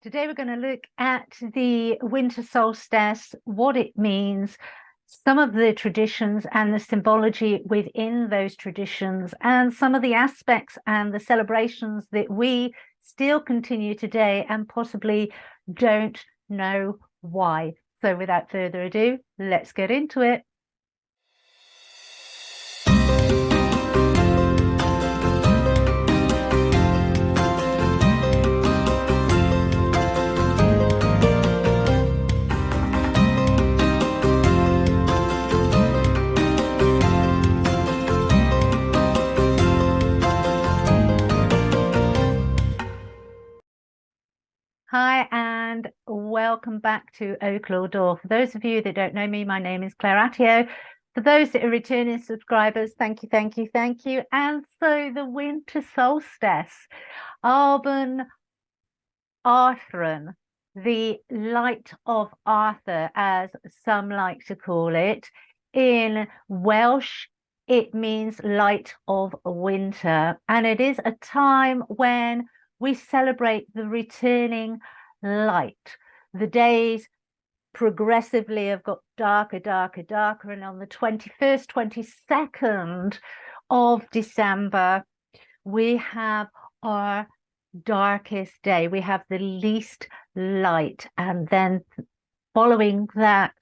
Today we're going to look at the winter solstice, what it means, some of the traditions and the symbology within those traditions, and some of the aspects and the celebrations that we still continue today and possibly don't know why. So without further ado, let's get into it. Hi, and welcome back to Oaklaw Door. For those of you that don't know me, my name is Claire Attio. For those that are returning subscribers, thank you, thank you, thank you. And so the winter solstice, Alban Arthan, the light of Arthur, as some like to call it. In Welsh, it means light of winter, and it is a time when we celebrate the returning light. The days progressively have got darker, darker, darker, and on the 21st, 22nd of December, we have our darkest day. We have the least light, and then following that,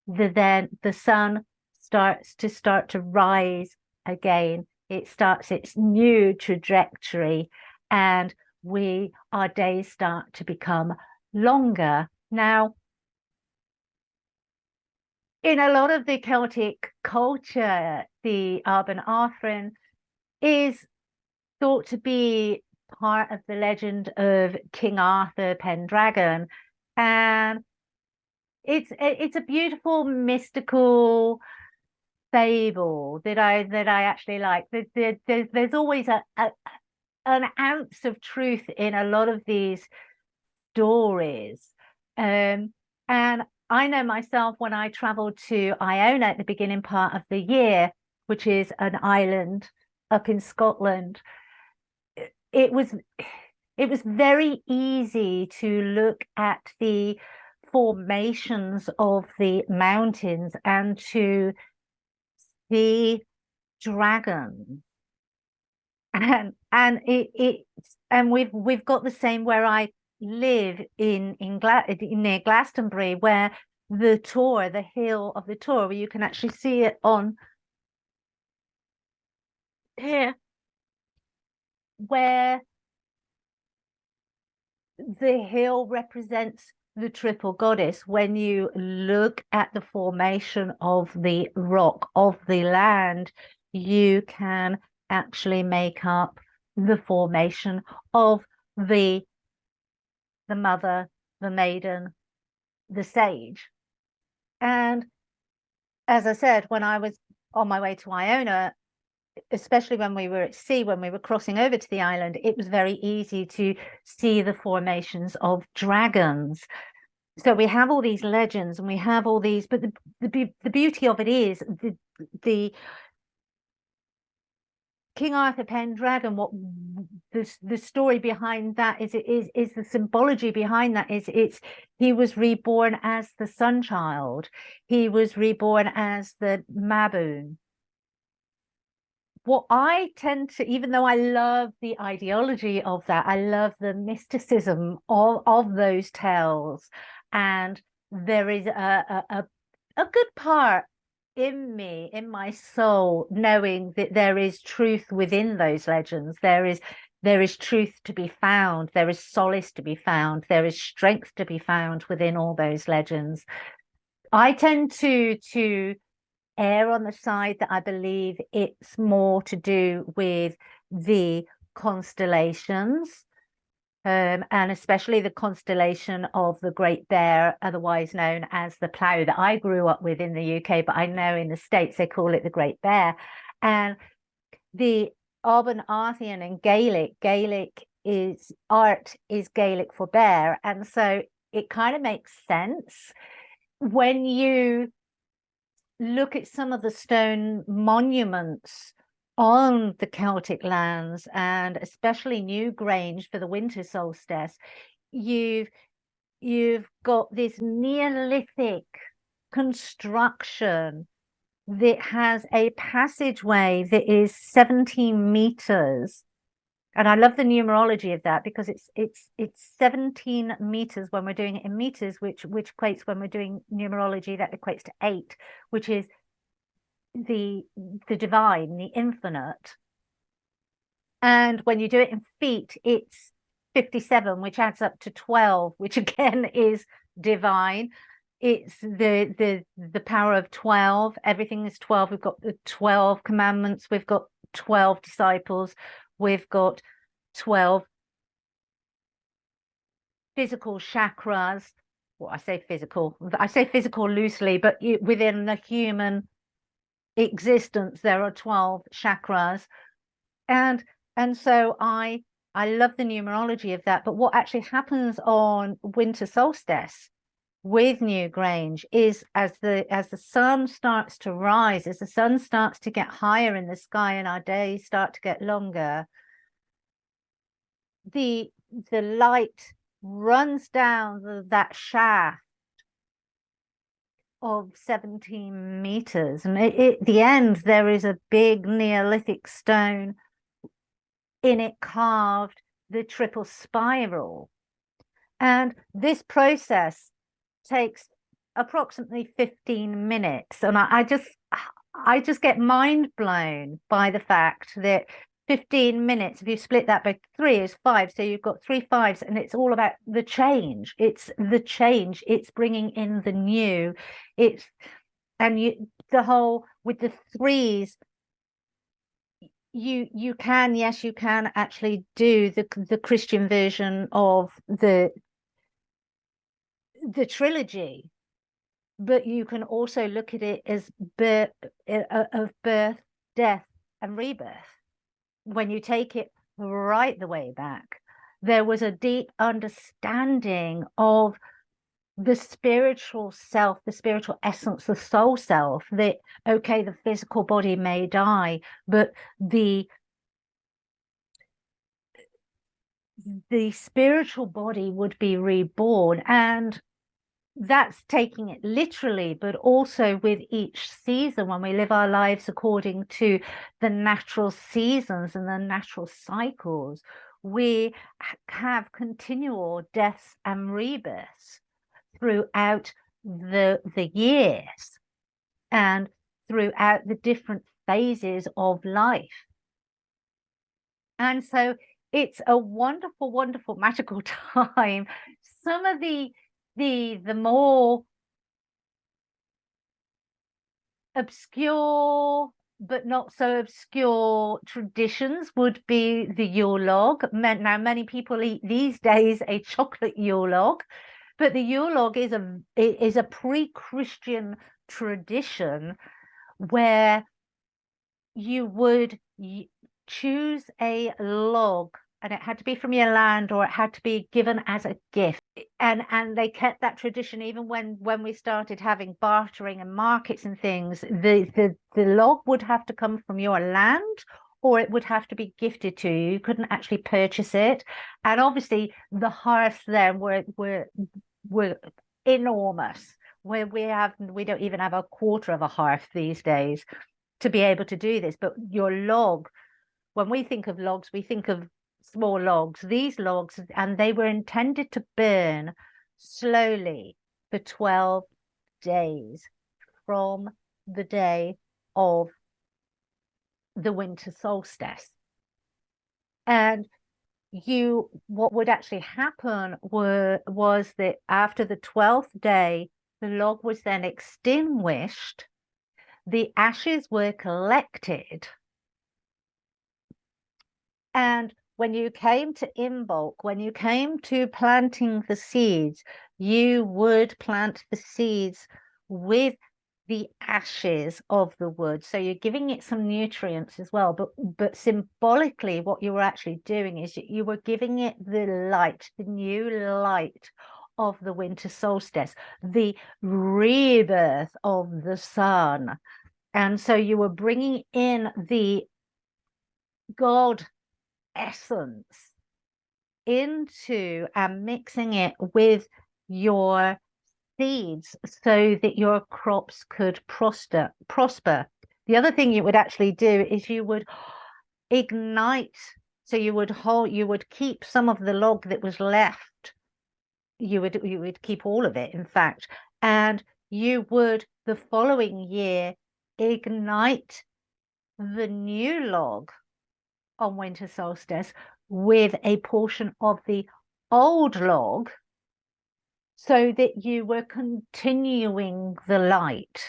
the sun starts to rise again. It starts its new trajectory, and our days start to become longer. Now, in a lot of the Celtic culture, the Alban Arthan is thought to be part of the legend of King Arthur Pendragon, and it's a beautiful mystical fable that I actually like. There's always an ounce of truth in a lot of these stories, and I know myself when I traveled to Iona at the beginning part of the year, which is an island up in Scotland. It was very easy to look at the formations of the mountains and to see dragons, and we've got the same where I live near Glastonbury, where the hill of the Tor, where you can actually see it on here, where the hill represents the triple goddess. When you look at the formation of the rock, of the land, you can actually make up the formation of the mother, the maiden, the sage. And as I said, when I was on my way to Iona, especially when we were at sea, when we were crossing over to the island, it was very easy to see the formations of dragons. So we have all these legends and we have all these, but the beauty of it is the King Arthur Pendragon, what the story behind that is the symbology behind that is he was reborn as the sun child. He was reborn as the Maboon. What I tend to, even though I love the ideology of that, I love the mysticism of those tales, and there is a good part in me, in my soul, knowing that there is truth within those legends. There is truth to be found. There is solace to be found. There is strength to be found within all those legends. I tend to err on the side that I believe it's more to do with the constellations, and especially the constellation of the Great Bear, otherwise known as the Plough, that I grew up with in the UK, but I know in the States they call it the Great Bear. And the Alban Arthan in Gaelic is Gaelic for bear, and so it kind of makes sense when you look at some of the stone monuments on the Celtic lands, and especially Newgrange for the winter solstice. you've got this Neolithic construction that has a passageway that is 17 meters. And I love the numerology of that, because it's 17 meters when we're doing it in meters, which equates, when we're doing numerology, that equates to 8, which is the divine, the infinite. And when you do it in feet, it's 57, which adds up to 12, which again is divine. It's the power of 12. Everything is 12. We've got the 12 commandments. We've got 12 disciples. We've got 12 physical chakras. Well, I say physical loosely, but within the human existence, there are 12 chakras. And so I love the numerology of that. But what actually happens on winter solstice with Newgrange is, as the sun starts to rise, as the sun starts to get higher in the sky and our days start to get longer, the light runs down that shaft of 17 meters, and at the end there is a big Neolithic stone in it, carved the triple spiral. And this process takes approximately 15 minutes. And I just get mind blown by the fact that 15 minutes, if you split that by 3, is 5. So you've got 3 5s, and it's all about the change. It's the change. It's bringing in the new. The whole with the 3s, you can actually do the Christian version of the trilogy, but you can also look at it as birth, death, and rebirth. When you take it right the way back, there was a deep understanding of the spiritual self, the spiritual essence, the soul self, that, okay, the physical body may die, but the spiritual body would be reborn. And that's taking it literally, but also with each season, when we live our lives according to the natural seasons and the natural cycles, we have continual deaths and rebirths throughout the years and throughout the different phases of life. And so it's a wonderful, wonderful, magical time. Some of the more obscure but not so obscure traditions would be the Yule log. Now, many people eat these days a chocolate Yule log, but the Yule log is a pre-Christian tradition where you would choose a log, and it had to be from your land, or it had to be given as a gift. And they kept that tradition even when we started having bartering and markets and things. The log would have to come from your land, or it would have to be gifted to you. You couldn't actually purchase it. And obviously the hearths then were enormous, where we don't even have a quarter of a hearth these days to be able to do this. But your log, when we think of logs, we think of small logs. These logs, and they were intended to burn slowly for 12 days from the day of the winter solstice. And what would actually happen was that after the 12th day, the log was then extinguished, the ashes were collected, and when you came to Imbolc, when you came to planting the seeds, you would plant the seeds with the ashes of the wood. So you're giving it some nutrients as well. But symbolically, what you were actually doing is you were giving it the light, the new light of the winter solstice, the rebirth of the sun. And so you were bringing in the God essence into and mixing it with your seeds so that your crops could prosper. The other thing you would actually do is you would ignite. So you would keep some of the log that was left. You would keep all of it, in fact, and you would the following year ignite the new log on winter solstice with a portion of the old log, so that you were continuing the light.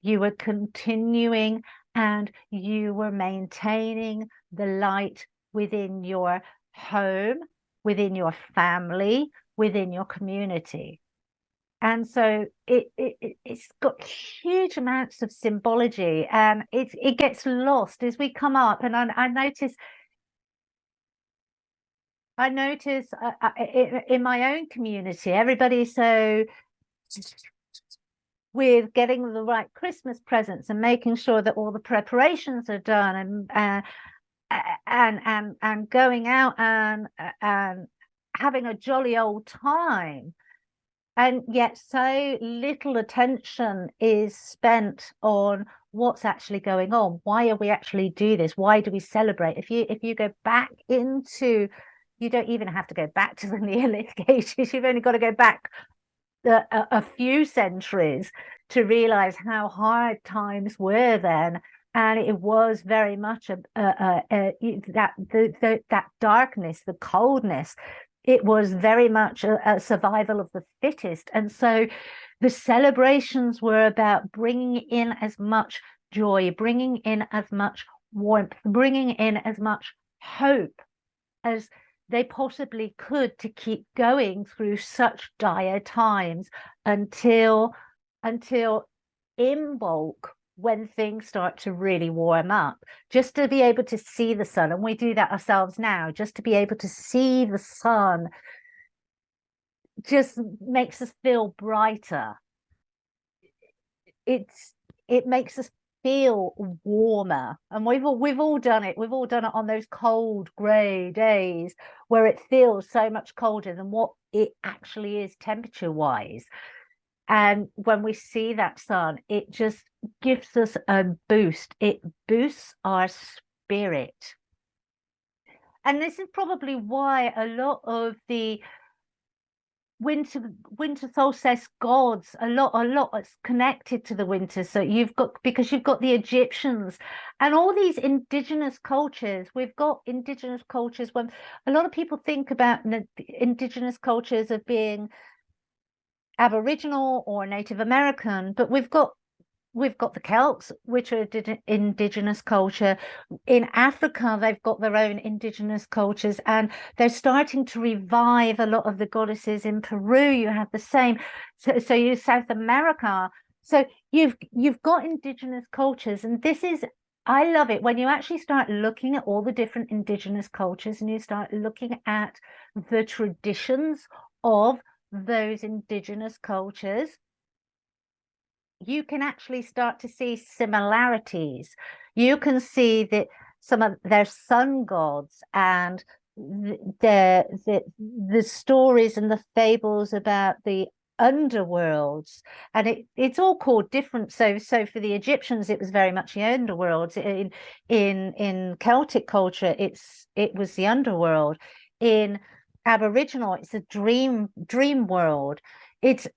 You were continuing and you were maintaining the light within your home, within your family, within your community. And so it's got huge amounts of symbology, and it gets lost as we come up. And I notice in my own community, everybody's so with getting the right Christmas presents and making sure that all the preparations are done, and going out and having a jolly old time. And yet so little attention is spent on what's actually going on. Why are we actually do this? Why do we celebrate? If you go back into, you don't even have to go back to the Neolithic ages. You've only got to go back a few centuries to realize how hard times were then. And it was very much that darkness, the coldness. It was very much a survival of the fittest. And so the celebrations were about bringing in as much joy, bringing in as much warmth, bringing in as much hope as they possibly could to keep going through such dire times until in bulk, when things start to really warm up, just to be able to see the sun. And we do that ourselves now. Just to be able to see the sun just makes us feel brighter. It makes us feel warmer, and we've all done it. We've all done it on those cold grey days where it feels so much colder than what it actually is temperature wise. And when we see that sun, it just gives us a boost. It boosts our spirit. And this is probably why a lot of the winter solstice gods, a lot is connected to the winter. So because you've got the Egyptians and all these indigenous cultures. We've got indigenous cultures. When a lot of people think about indigenous cultures of being Aboriginal or Native American, but we've got the Celts, which are indigenous culture. In Africa, they've got their own indigenous cultures, and they're starting to revive a lot of the goddesses. In Peru, you have the same. So you South America. So you've got indigenous cultures, and I love it when you actually start looking at all the different indigenous cultures and you start looking at the traditions of those indigenous cultures. You can actually start to see similarities. You can see that some of their sun gods and the stories and the fables about the underworlds, and it's all called different. So for the Egyptians, it was very much the underworld. In Celtic culture, it was the underworld. In Aboriginal, it's a dream world. It's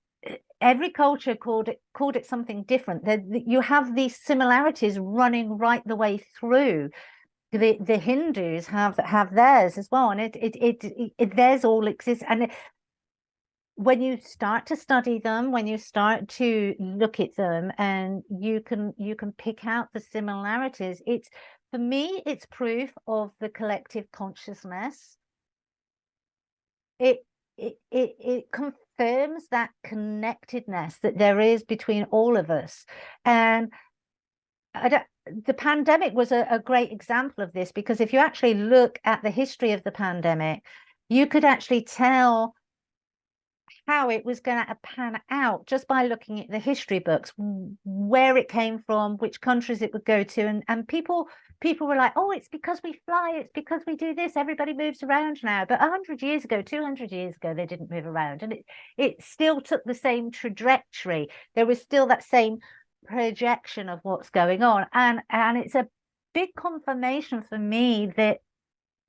every culture called it something different. You have these similarities running right the way through. The Hindus have theirs as well, and it theirs all exists. And when you start to study them, when you start to look at them, and you can pick out the similarities, for me, it's proof of the collective consciousness. It confirms that connectedness that there is between all of us. And the pandemic was a great example of this, because if you actually look at the history of the pandemic, you could actually tell how it was going to pan out just by looking at the history books, where it came from, which countries it would go to, and people people were like, oh, it's because we fly, it's because we do this, everybody moves around now. But 100 years ago, 200 years ago, they didn't move around, and it still took the same trajectory. There was still that same projection of what's going on, and it's a big confirmation for me that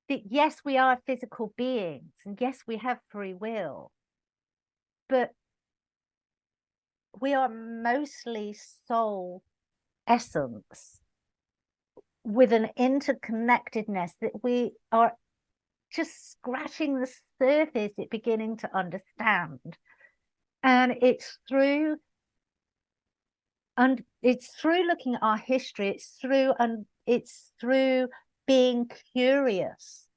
yes, we are physical beings, and yes, we have free will, but we are mostly soul essence with an interconnectedness that we are just scratching the surface at beginning to understand. And it's through looking at our history, it's through being curious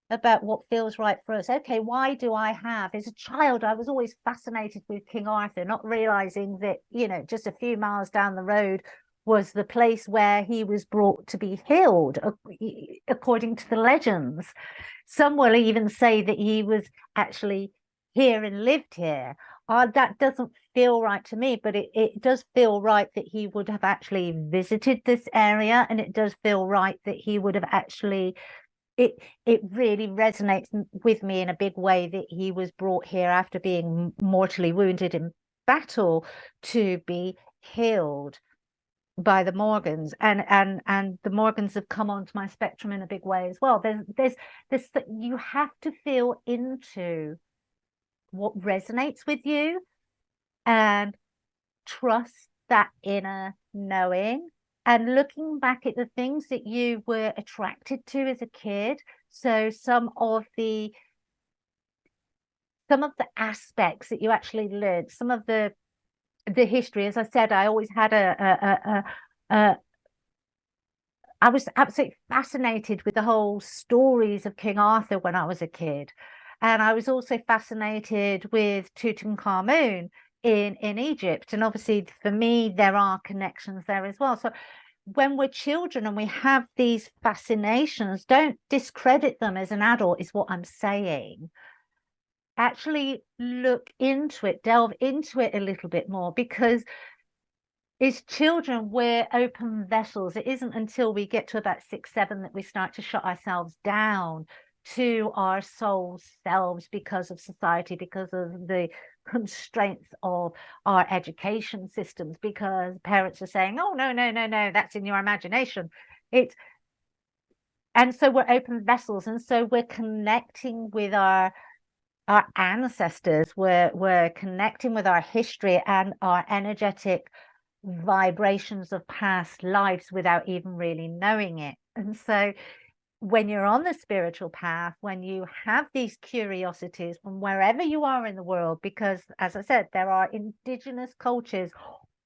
about what feels right for us. Okay, why do I have, as a child, I was always fascinated with King Arthur, not realizing that, you know, just a few miles down the road was the place where he was brought to be healed, according to the legends. Some will even say that he was actually here and lived here. That doesn't feel right to me, but it does feel right that he would have actually visited this area, and it does feel right that he would have actually, it really resonates with me in a big way that he was brought here after being mortally wounded in battle to be healed by the Morgans, and the Morgans have come onto my spectrum in a big way as well. There's this, you have to feel into what resonates with you and trust that inner knowing, and looking back at the things that you were attracted to as a kid. So some of the aspects that you actually learned, some of the history, as I said, I always had I was absolutely fascinated with the whole stories of King Arthur when I was a kid. And I was also fascinated with Tutankhamun in Egypt. And obviously for me, there are connections there as well. So when we're children and we have these fascinations, don't discredit them as an adult, is what I'm saying. Actually look into it, delve into it a little bit more, because as children, we're open vessels. It isn't until we get to about 6, 7 that we start to shut ourselves down to our soul selves because of society, because of the constraints of our education systems, because parents are saying, oh, no, no, no, no, that's in your imagination. And so we're open vessels. And so we're connecting with our ancestors. We're connecting with our history and our energetic vibrations of past lives without even really knowing it. And so when you're on the spiritual path, when you have these curiosities from wherever you are in the world, because as I said, there are indigenous cultures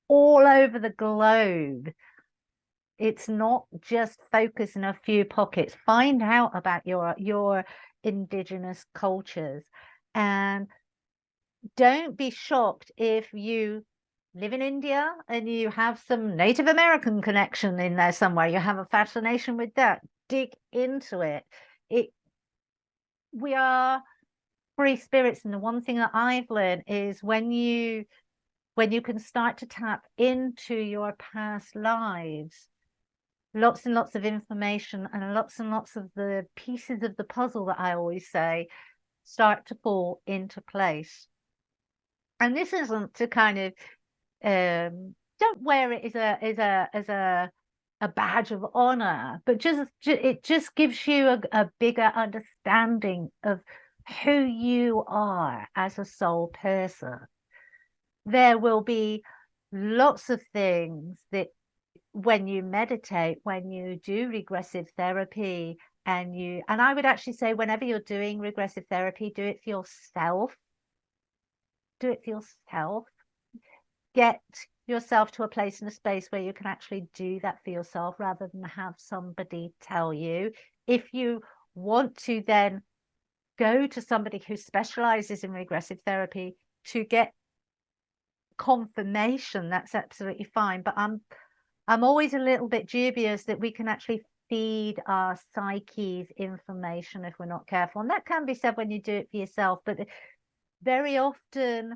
all over the globe. It's not just focus in a few pockets. Find out about your indigenous cultures, and don't be shocked if you live in India and you have some Native American connection in there somewhere. You have a fascination with that. Dig into it. We are free spirits, and the one thing that I've learned is when you can start to tap into your past lives, lots and lots of information and lots of the pieces of the puzzle that I always say start to fall into place. And this isn't to kind of don't wear it as a badge of honor, but it just gives you a bigger understanding of who you are as a soul person. There will be lots of things that when you meditate, when you do regressive therapy, and I would actually say whenever you're doing regressive therapy, do it for yourself. Do it for yourself. Get yourself to a place in a space where you can actually do that for yourself rather than have somebody tell you. If you want to then go to somebody who specializes in regressive therapy to get confirmation, that's absolutely fine. But I'm always a little bit dubious that we can actually feed our psyches information if we're not careful. And that can be said when you do it for yourself, but very often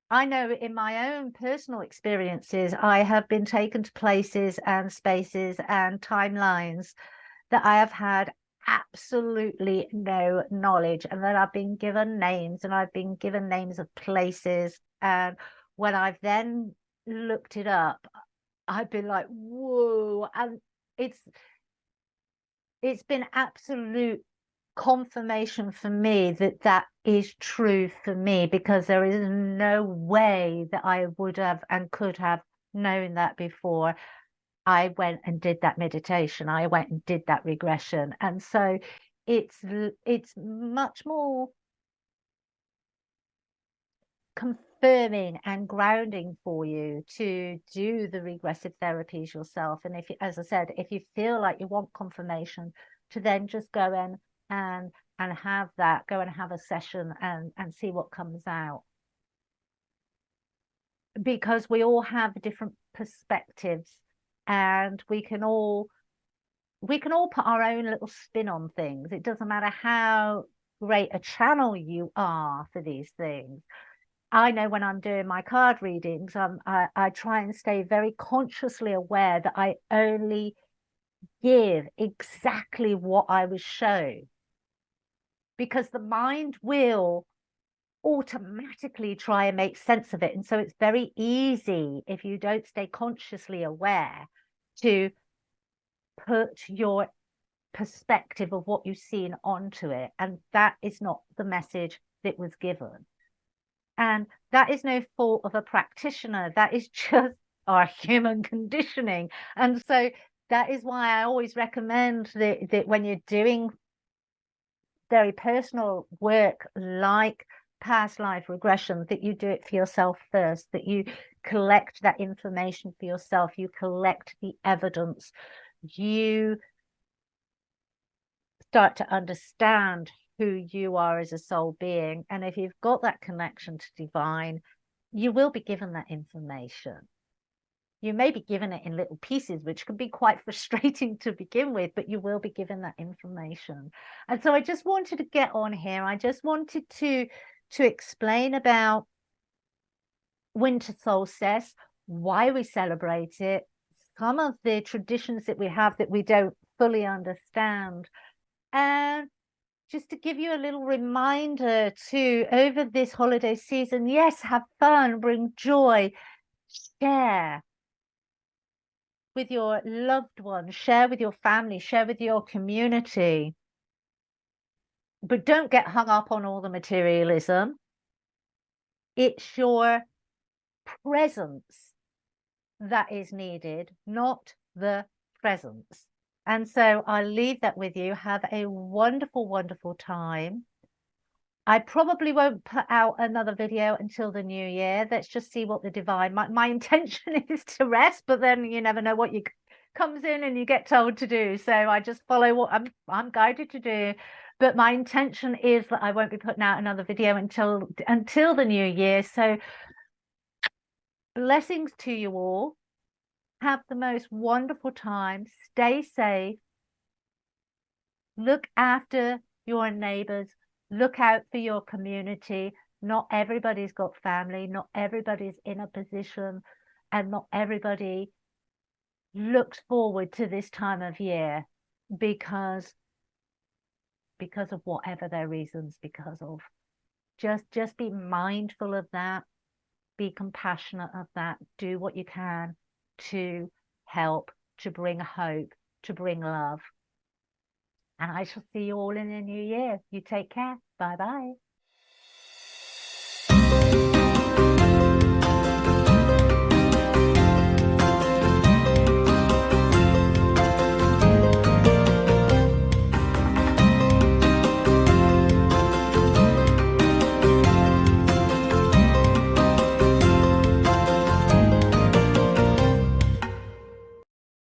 I know in my own personal experiences, I have been taken to places and spaces and timelines that I have had absolutely no knowledge, and that I've been given names, and I've been given names of places. And when I've then looked it up, I've been like, whoa. And it's it's been absolute confirmation for me that that is true for me, because there is no way that I would have and could have known that before I went and did that meditation. I went and did that regression. And so it's much more confirming and grounding for you to do the regressive therapies yourself. And if, as I said, if you feel like you want confirmation, to then just go in and have that, go and have a session and see what comes out. Because we all have different perspectives, and we can all put our own little spin on things. It doesn't matter how great a channel you are for these things. I know when I'm doing my card readings, I try and stay very consciously aware that I only give exactly what I was shown, because the mind will automatically try and make sense of it. And so it's very easy, if you don't stay consciously aware, to put your perspective of what you've seen onto it. And that is not the message that was given. And that is no fault of a practitioner. That is just our human conditioning. And so that is why I always recommend that when you're doing very personal work like past life regression, that you do it for yourself first, that you collect that information for yourself, you collect the evidence, you start to understand who you are as a soul being. And if you've got that connection to divine, you will be given that information. You may be given it in little pieces, which can be quite frustrating to begin with, but you will be given that information. And so I just wanted to get on here. I just wanted to explain about winter solstice, why we celebrate it, some of the traditions that we have that we don't fully understand, and just to give you a little reminder to, over this holiday season, yes, have fun, bring joy, share with your loved ones, share with your family, share with your community. But don't get hung up on all the materialism. It's your presence that is needed, not the presence. And so I'll leave that with you. Have a wonderful, wonderful time. I probably won't put out another video until the new year. Let's just see what the divine, my intention is to rest, but then you never know what comes in and you get told to do. So I just follow what I'm guided to do. But my intention is that I won't be putting out another video until the new year. So blessings to you all. Have the most wonderful time. Stay safe. Look after your neighbors. Look out for your community. Not everybody's got family. Not everybody's in a position, and not everybody looks forward to this time of year because of whatever their reasons, because of. Just be mindful of that. Be compassionate of that. Do what you can to help, to bring hope, to bring love. And I shall see you all in the new year. You take care. Bye bye.